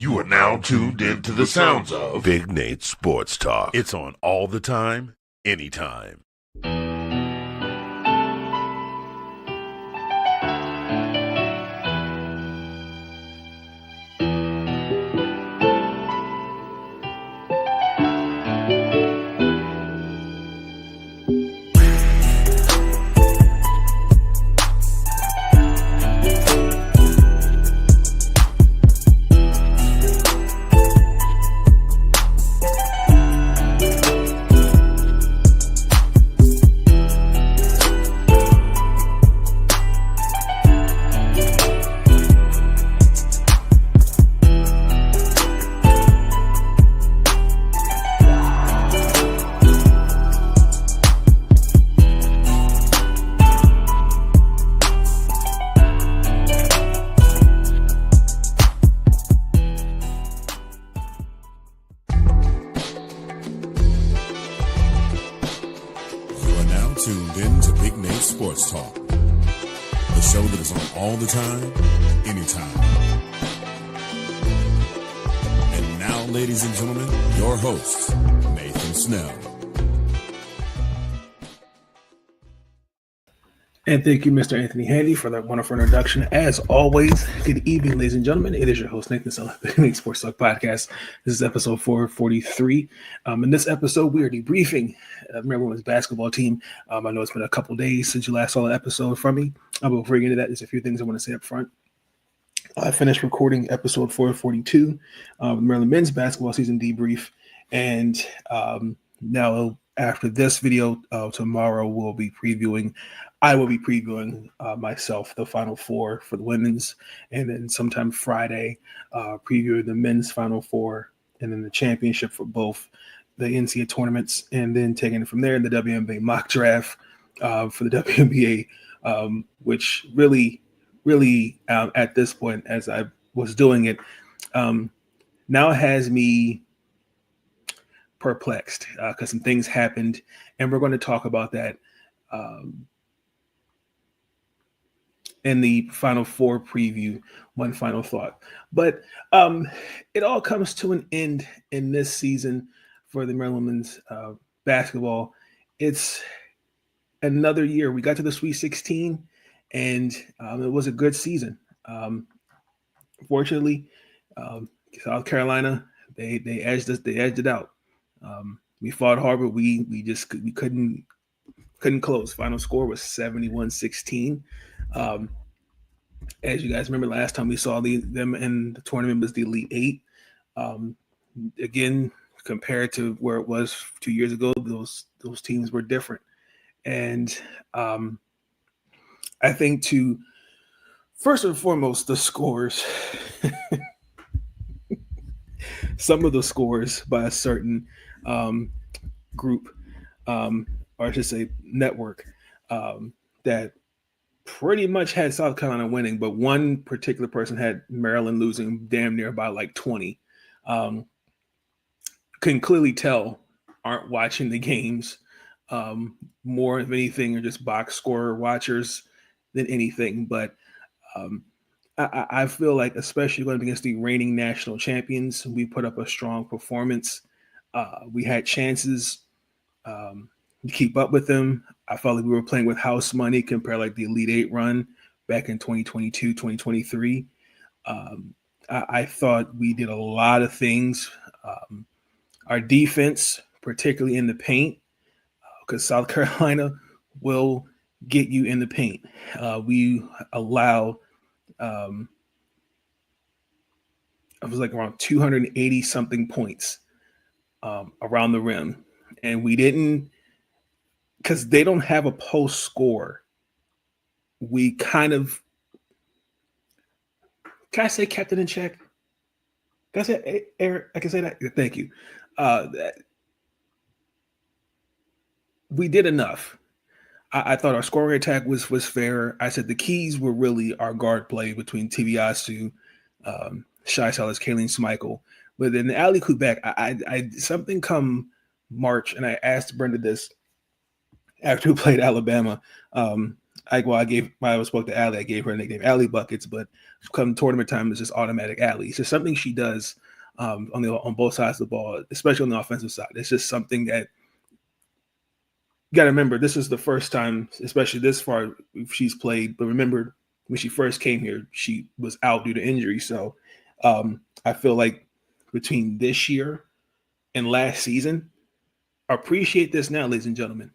You are now tuned into the sounds of Big Nate Sports Talk. It's on all the time, anytime. Tuned in to Big Nate Sports Talk, the show that is on all the time, anytime. And now, ladies and gentlemen, your host, Nathan Snell. And thank you, Mr. Anthony Handy, for that wonderful introduction. As always, good evening, ladies and gentlemen. It is your host, Nathan Snell, Big Nate Sports Talk Podcast. This is episode 443. In this episode, we are debriefing Maryland's basketball team. I know it's been a couple days since you last saw an episode from me. Before we get into that, there's a few things I want to say up front. I finished recording episode 442, Maryland men's basketball season debrief. And now after this video, tomorrow I will be previewing myself, the Final Four for the women's, and then sometime Friday, previewing the men's Final Four, and then the championship for both the NCAA tournaments, and then taking it from there in the WNBA mock draft for the WNBA, which really at this point, as I was doing it, now has me perplexed because some things happened, and we're going to talk about that in the Final Four preview. One final thought. But it all comes to an end in this season for the Maryland women's basketball. It's another year. We got to the Sweet 16, and it was a good season. Fortunately, South Carolina, they edged us. They edged it out. We fought hard, but we couldn't close. Final score was 71-16. As you guys remember, last time we saw them in the tournament was the Elite Eight. Again, compared to where it was 2 years ago, those teams were different. And I think first and foremost, the scores, some of the scores by a certain group, or I should say network, that pretty much had South Carolina winning, but one particular person had Maryland losing damn near by like 20. Can clearly tell aren't watching the games more of anything, or just box score watchers than anything. But I feel like, especially going against the reigning national champions, we put up a strong performance. We had chances to keep up with them. I felt like we were playing with house money compared like the Elite Eight run back in 2022, 2023. I thought we did a lot of things. Our defense, particularly in the paint, because South Carolina will get you in the paint. We allow, it was like around 280 something points around the rim. And we didn't, because they don't have a post score. We kind of, can I say kept it in check? Can I say, Eric, I can say that? Thank you. We did enough. I thought our scoring attack was fair. I said the keys were really our guard play between Tibiasu, Shai Salas, Kayleen Schmeichel. But then the alley-oop back, I something come March, and I asked Brenda this after we played Alabama. I spoke to Allie, I gave her a nickname Allie Buckets, but come tournament time, it's just automatic Allie. It's just something she does on both sides of the ball, especially on the offensive side. It's just something that you got to remember. This is the first time, especially this far, she's played. But remember, when she first came here, she was out due to injury. So I feel like between this year and last season, appreciate this now, ladies and gentlemen,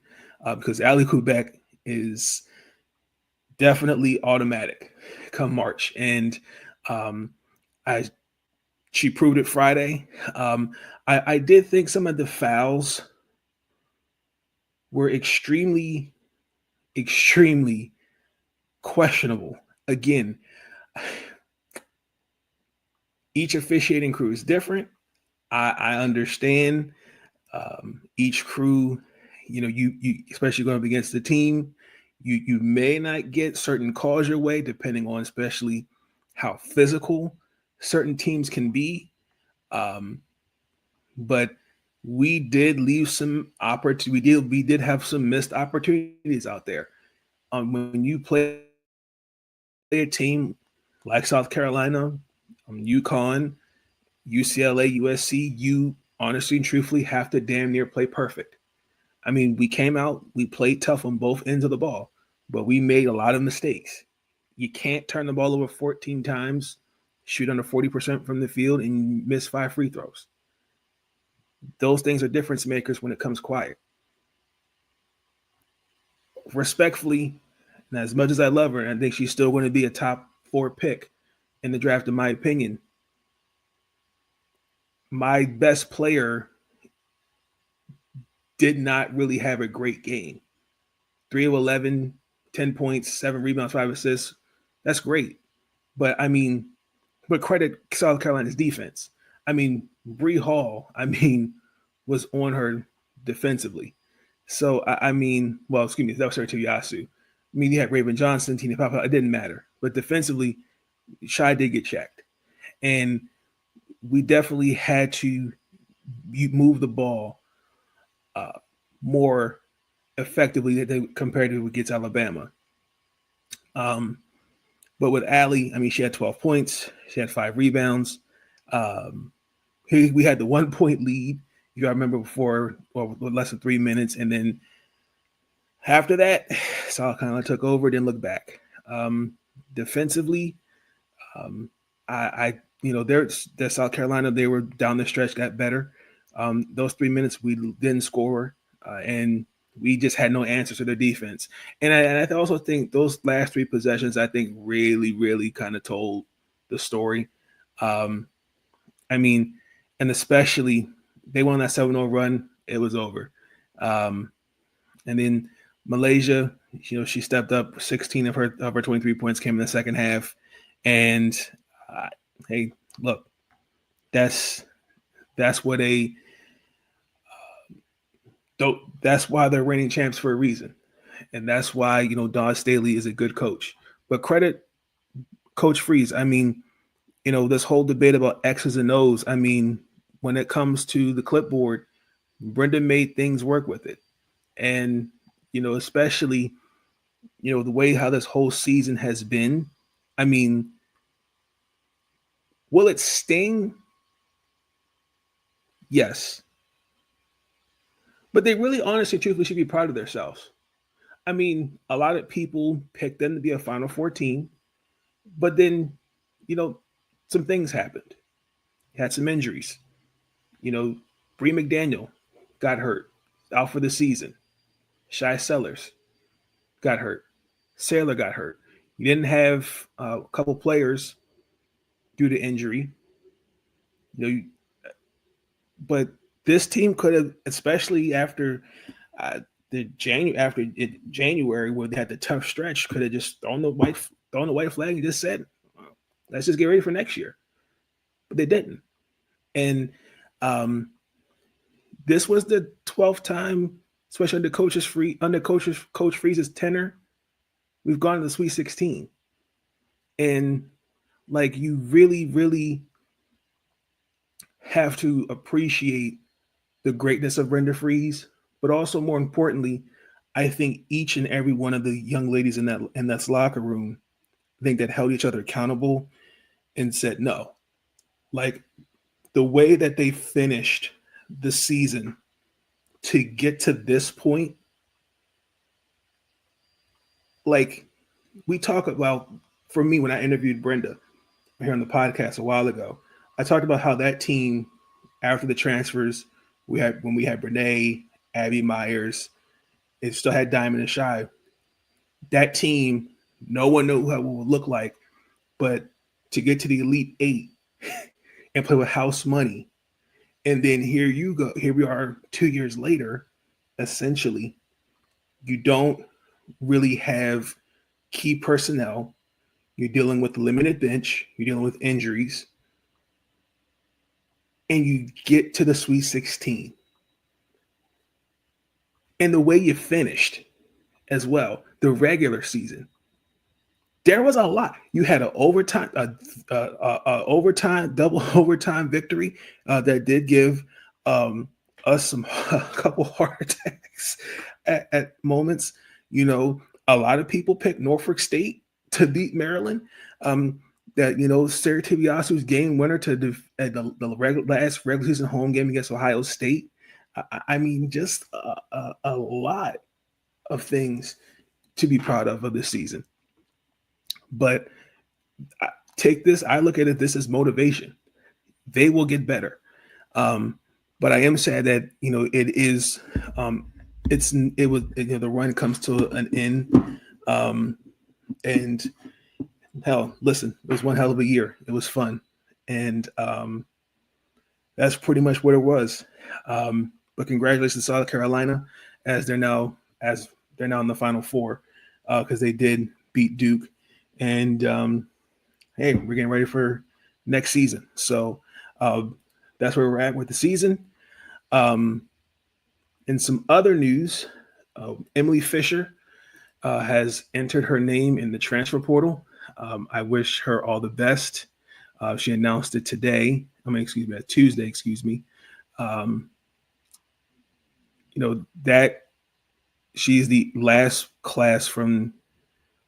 because Allie Kubek is definitely automatic come March. And she proved it Friday. I did think some of the fouls were extremely, extremely questionable. Again, each officiating crew is different. I understand each crew, you especially going up against the team, you may not get certain calls your way depending on especially how physical certain teams can be. But we did leave some opportunity. We did have some missed opportunities out there. When you play a team like South Carolina, UConn, UCLA, USC, you honestly and truthfully have to damn near play perfect. I mean, we came out, we played tough on both ends of the ball, but we made a lot of mistakes. You can't turn the ball over 14 times, shoot under 40% from the field, and miss 5 free throws. Those things are difference makers when it comes quiet. Respectfully, and as much as I love her, and I think she's still going to be a top 4 pick in the draft, in my opinion, my best player did not really have a great game. 3 of 11, 10 points, 7 rebounds, 5 assists. That's great. But credit South Carolina's defense. Bree Hall, was on her defensively. So, that was her to Yasu. You had Raven Johnson, Tina Papa, it didn't matter. But defensively, Shy did get checked. And we definitely had to move the ball more effectively compared to against Alabama. But with Allie, she had 12 points. She had 5 rebounds. We had the 1-point lead, if I remember, before less than 3 minutes. And then after that, South Carolina took over, didn't look back. Defensively, their South Carolina, they were down the stretch, got better. Those 3 minutes, we didn't score, and we just had no answers to their defense. And I also think those last 3 possessions, really, really kind of told the story. And especially they won that 7-0 run, it was over. And then Malaysia, she stepped up. 16 of her 23 points came in the second half. And hey, look, that's what that's why they're reigning champs for a reason. And that's why, Dawn Staley is a good coach. But credit Coach Freeze. This whole debate about X's and O's, when it comes to the clipboard, Brenda made things work with it. And, especially, the way how this whole season has been, will it sting? Yes. But they really, honestly, truthfully should be proud of themselves. A lot of people picked them to be a Final Four team, but then, some things happened. Had some injuries. Bree McDaniel got hurt, out for the season. Shy Sellers got hurt. Sailor got hurt. You didn't have a couple players due to injury. But this team could have, especially after January, where they had the tough stretch, could have just thrown the white flag and just said, let's just get ready for next year. But they didn't. And this was the 12th time, especially under Coach Freeze's tenure, we've gone to the Sweet 16. And you really, really have to appreciate the greatness of Brenda Freeze, but also more importantly, I think each and every one of the young ladies in that locker room, I think that held each other accountable and said no. Like the way that they finished the season to get to this point, like we talk about, for me, when I interviewed Brenda here on the podcast a while ago, I talked about how that team, after the transfers, when we had Brene, Abby Myers, it still had Diamond and Shy. That team, no one knew how it would look like, but to get to the Elite Eight and play with house money, and then here you go. Here we are 2 years later. Essentially, you don't really have key personnel. You're dealing with limited bench. You're dealing with injuries. And you get to the Sweet 16. And the way you finished as well, the regular season, there was a lot. You had an overtime, double overtime victory that did give us a couple heart attacks at moments. You know, a lot of people picked Norfolk State to beat Maryland. That, you know, Sarah Tibiasu's game winner at the last regular season home game against Ohio State. I mean, just a lot of things to be proud of this season. But I look at it, this is motivation. They will get better. But I am sad that, you know, the run comes to an end. And hell, listen, it was one hell of a year. It was fun. And that's pretty much what it was. But congratulations to South Carolina as they're now in the Final Four because they did beat Duke. And hey, we're getting ready for next season. So that's where we're at with the season. In some other news, Emily Fisher has entered her name in the transfer portal. I wish her all the best. She announced it Tuesday. You know, that she's the last class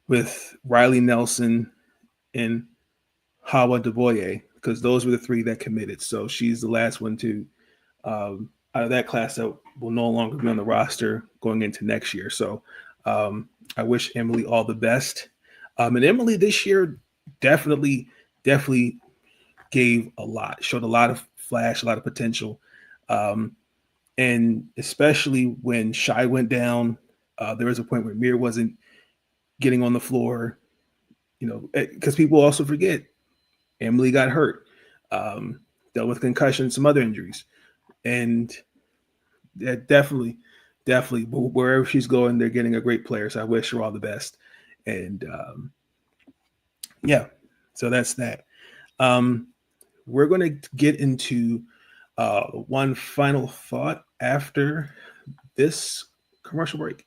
with Riley Nelson and Hawa DeBoye, because those were the three that committed. So she's the last one out of that class that will no longer be on the roster going into next year. So I wish Emily all the best. And Emily this year definitely gave a lot, showed a lot of flash, a lot of potential. And especially when Shai went down, there was a point where Mir wasn't getting on the floor, you know, because people also forget Emily got hurt, dealt with concussion, some other injuries. And that definitely, wherever she's going, they're getting a great player. So I wish her all the best. And yeah, so that's that. We're going to get into one final thought after this commercial break.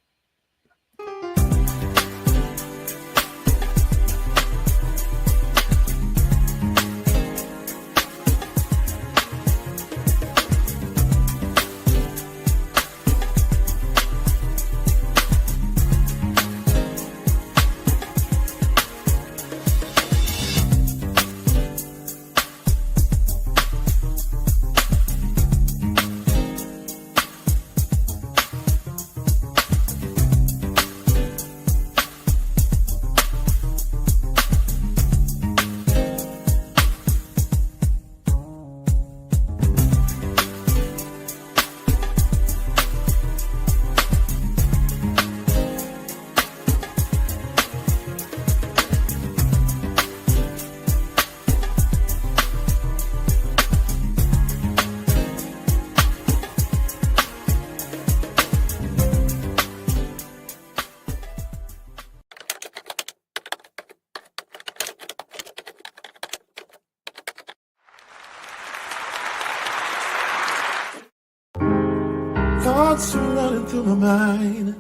Thoughts are running through my mind.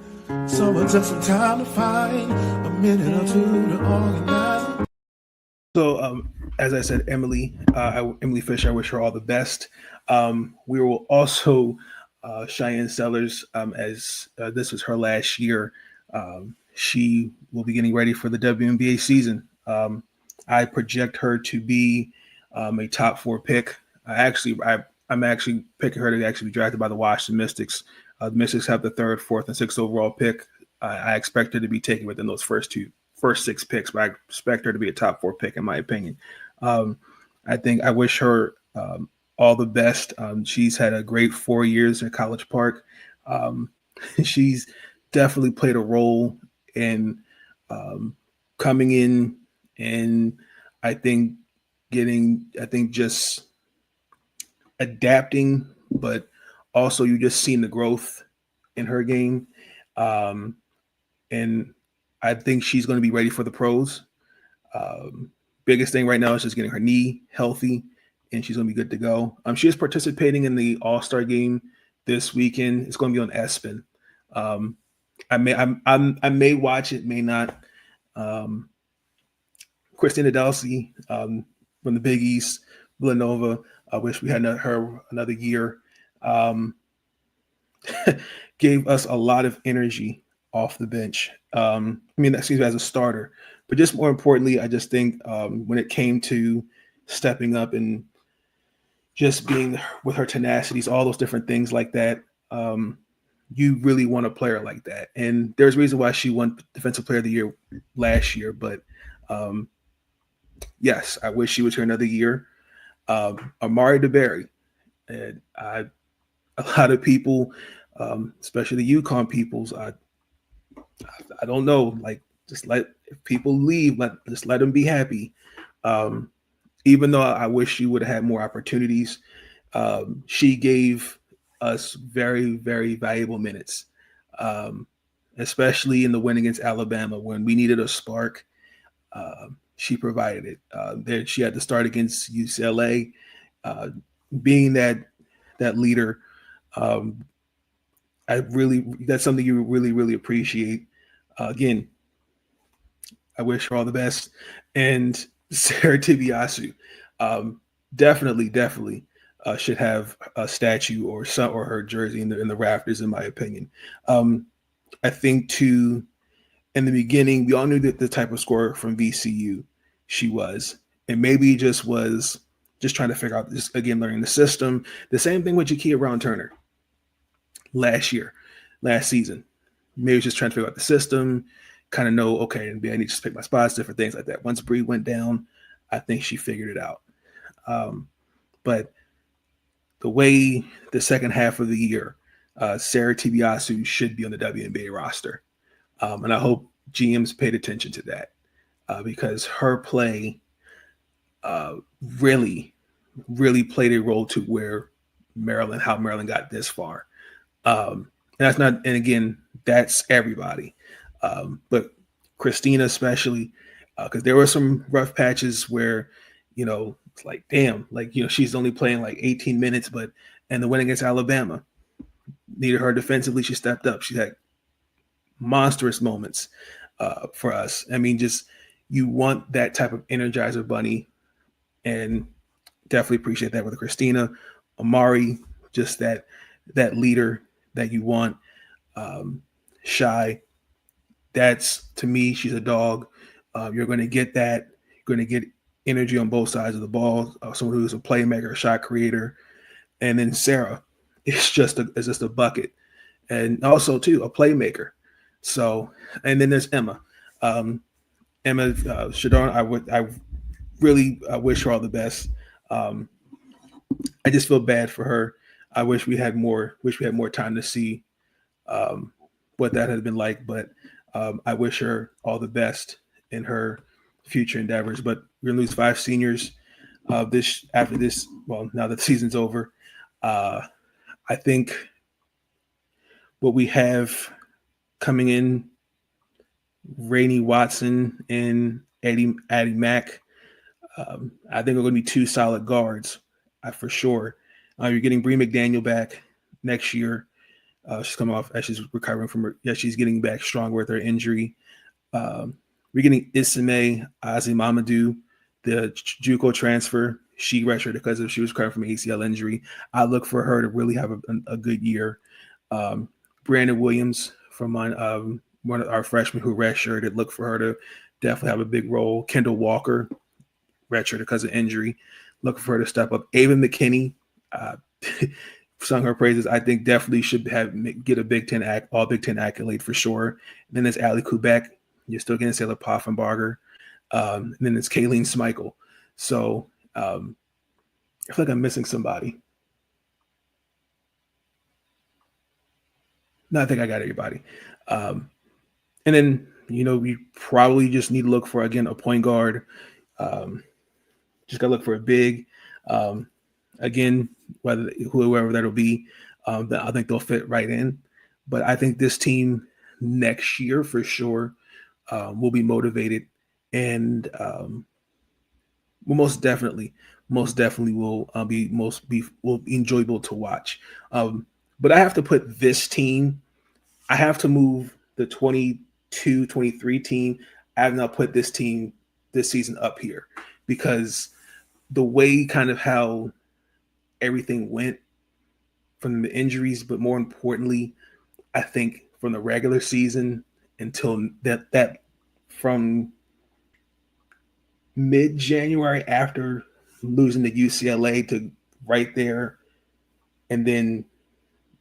Someone took some time to find a minute or two to organize. So, as I said, Emily Fisher, I wish her all the best. We will also Cheyenne Sellers, as this was her last year. She will be getting ready for the WNBA season. I project her to be a top 4 pick. I'm actually picking her to actually be drafted by the Washington Mystics. The Mystics have the 3rd, 4th, and 6th overall pick. I expect her to be taken within those first 6 picks, but I expect her to be a top 4 pick in my opinion. I wish her all the best. She's had a great 4 years at College Park. She's definitely played a role in coming in and I think just adapting, but also you just seen the growth in her game. And I think she's going to be ready for the pros. Biggest thing right now is just getting her knee healthy, and she's going to be good to go. She is participating in the All-Star game this weekend. It's going to be on ESPN. I may watch it, may not. Christina Delsey from the Big East, Villanova. I wish we had her another year. Gave us a lot of energy off the bench. As a starter. But just more importantly, I just think when it came to stepping up and just being with her tenacities, all those different things like that, you really want a player like that. And there's a reason why she won Defensive Player of the Year last year. But yes, I wish she was here another year. Amari DeBerry. And a lot of people, especially the UConn peoples, I don't know, like just let if people leave, just let them be happy. Even though I wish she would have had more opportunities, she gave us very, very valuable minutes, especially in the win against Alabama when we needed a spark. She provided it. There, she had to start against UCLA, being that leader. That's something you really, really appreciate. Again, I wish her all the best. And Sarah Tibiasu, definitely should have a statue or her jersey in the rafters, in my opinion. I think in the beginning, we all knew that the type of scorer from VCU she was, and maybe just was just trying to figure out this again, learning the system. The same thing with Jakia Brown-Turner last season. Maybe just trying to figure out the system, kind of know, okay, and I need to just pick my spots, different things like that. Once Bree went down, I think she figured it out. But the way the second half of the year, Sarah Tibiasu should be on the WNBA roster. And I hope GMs paid attention to that because her play really, really played a role to how Maryland got this far. And again, that's everybody. But Christina especially, because there were some rough patches where, it's like, damn, she's only playing like 18 minutes, and the win against Alabama needed her defensively. She stepped up. She had monstrous moments for us. I mean, just you want that type of energizer bunny, and definitely appreciate that with Christina. Amari, just that leader that you want. Shy, that's, to me, she's a dog. You're going to get that. You're going to get energy on both sides of the ball. Someone who's a playmaker, a shot creator. And then Sarah is just a bucket. And also, too, a playmaker. So, and then there's Emma. Emma Shadon, I really wish her all the best. I just feel bad for her. I wish we had more time to see what that has been like. But I wish her all the best in her future endeavors. But we're going to lose 5 seniors now that the season's over. I think what we have coming in, Rainey Watson and Addie Mack, I think we're going to be 2 solid guards for sure. You're getting Bree McDaniel back next year. She's coming off as she's recovering from her. Yeah, she's getting back stronger with her injury. We're getting Isime Azimamadou, the JUCO transfer. She redshirted because she was recovering from ACL injury. I look for her to really have a good year. Brandon Williams from one of our freshmen who redshirted, look for her to definitely have a big role. Kendall Walker, redshirted because of injury, look for her to step up. Ava McKinney, sung her praises. I think definitely should get a all Big Ten accolade for sure. And then there's Allie Kubek. You're still getting Sailor Poffenbarger. And then it's Kayleen Schmeichel. So I feel like I'm missing somebody. No, I think I got everybody. And then, we probably just need to look for, again, a point guard. Just got to look for a big. Again, whoever that'll be, I think they'll fit right in. But I think this team next year for sure will be motivated and will most definitely will be enjoyable to watch. But I have to put this team. I have to move the 22-23 team. I have not put this team this season up here because the way kind of how everything went from the injuries, but more importantly, I think from the regular season until that from mid-January after losing to UCLA to right there, and then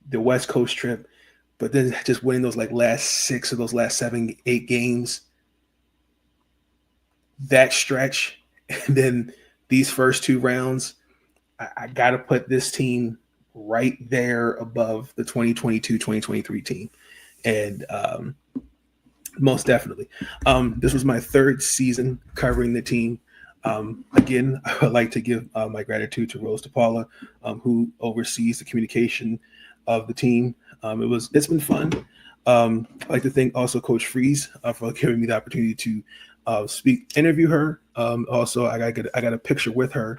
the West Coast trip, but then just winning those last 6 of those last 7, 8 games, that stretch, and then these first 2 rounds, I got to put this team right there above the 2022-2023 team. And most definitely. This was my 3rd season covering the team. Again, I would like to give my gratitude to Rose DePaula, who oversees the communication of the team. It's been fun. I'd like to thank also Coach Freeze for giving me the opportunity to interview her. Also, I got a picture with her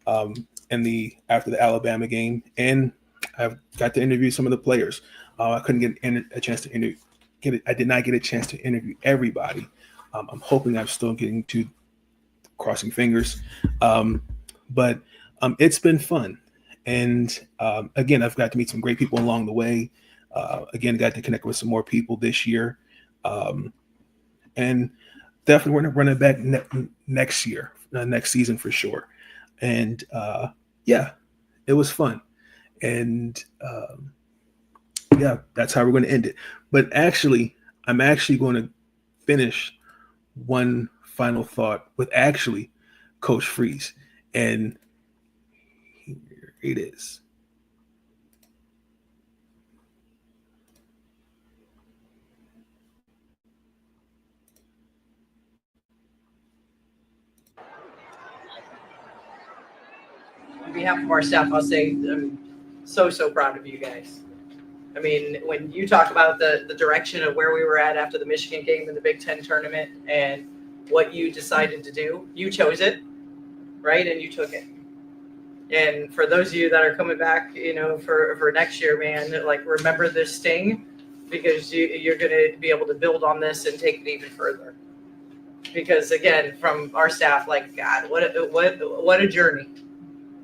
after the Alabama game, and I've got to interview some of the players. I couldn't get a chance to interview. I did not get a chance to interview everybody. I'm hoping I'm still getting to, crossing fingers. But it's been fun. And again, I've got to meet some great people along the way. Again, got to connect with some more people this year. And definitely we're going to run it back next year, next season for sure. And yeah, it was fun. And yeah, that's how we're going to end it. But actually, I'm actually going to finish one final thought with actually Coach Freeze. And here it is. On behalf of our staff, I'll say I'm so proud of you guys. I mean, when you talk about the direction of where we were at after the Michigan game in the Big Ten tournament and what you decided to do, you chose it, right? And you took it. And for those of you that are coming back, for next year, man, remember this sting, because you're going to be able to build on this and take it even further. Because again, from our staff, God, what a journey,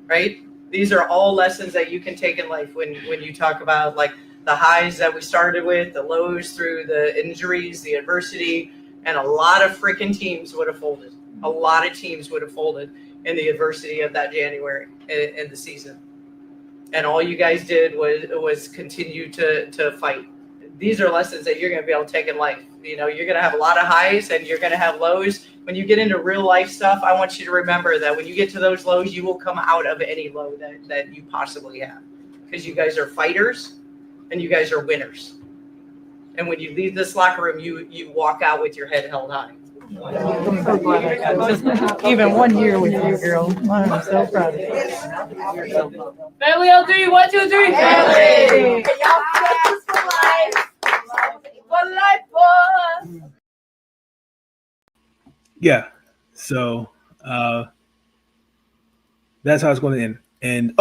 right? These are all lessons that you can take in life when you talk about the highs that we started with, the lows through the injuries, the adversity, and a lot of freaking teams would have folded. A lot of teams would have folded in the adversity of that January in the season. And all you guys did was continue to fight. These are lessons that you're going to be able to take in life. You're going to have a lot of highs and you're going to have lows. When you get into real life stuff, I want you to remember that when you get to those lows, you will come out of any low that you possibly have, because you guys are fighters and you guys are winners. And when you leave this locker room, you walk out with your head held high. I'm so glad I got even 1 year with you, girl. I'm so proud of you. Family L3, 1, 2, 3. Family. For life, boy. Yeah. So that's how it's going to end. And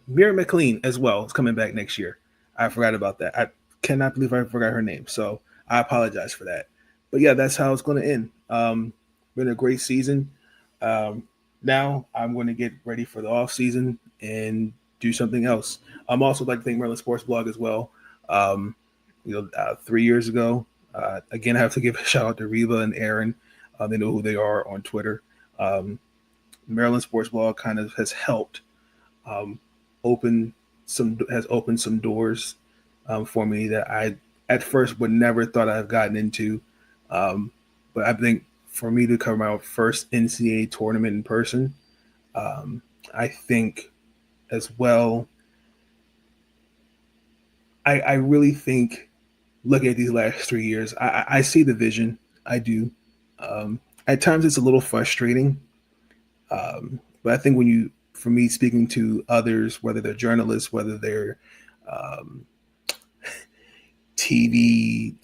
Mira McLean as well is coming back next year. I forgot about that. I cannot believe I forgot her name. So I apologize for that. But yeah, that's how it's going to end. Been a great season. now I'm going to get ready for the off season and do something else. I'm also like to thank Maryland Sports Blog as well. 3 years ago, again, I have to give a shout out to Reba and Aaron. They know who they are on Twitter. Maryland Sports Blog kind of has helped open some doors for me that I at first would never thought I've gotten into. But I think for me to cover my first NCAA tournament in person, I think as well, I really think looking at these last 3 years, I see the vision. I do. At times it's a little frustrating. But I think for me, speaking to others, whether they're journalists, whether they're TV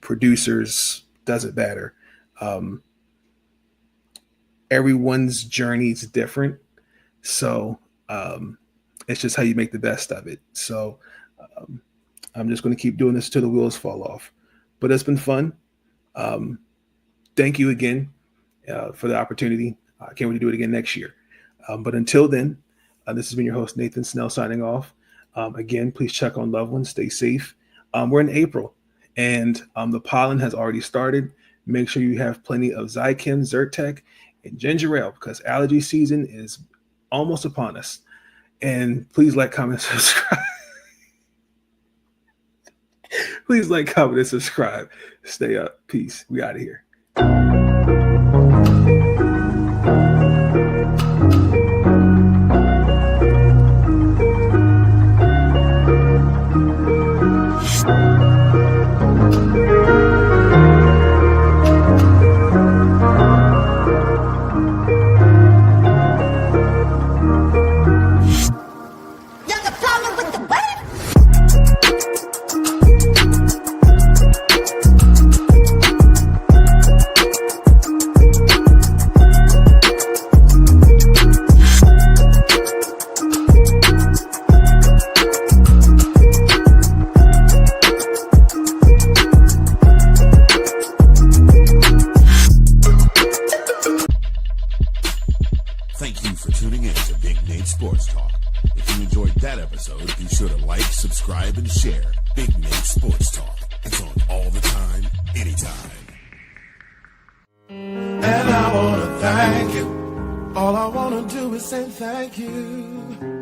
producers, doesn't matter. Everyone's journey is different. So it's just how you make the best of it. So I'm just going to keep doing this till the wheels fall off. But it's been fun. Thank you again for the opportunity. I can't wait to do it again next year. But until then, this has been your host, Nathan Snell, signing off. Again, please check on loved ones. Stay safe. We're in April, and the pollen has already started. Make sure you have plenty of Zicam, Zyrtec, and ginger ale because allergy season is almost upon us. And please like, comment, subscribe. Please like, comment, and subscribe. Stay up. Peace. We out of here. Thank you for tuning in to Big Nate Sports Talk. If you enjoyed that episode, be sure to like, subscribe, and share Big Nate Sports Talk. It's on all the time, anytime. And I want to thank you. All I want to do is say thank you.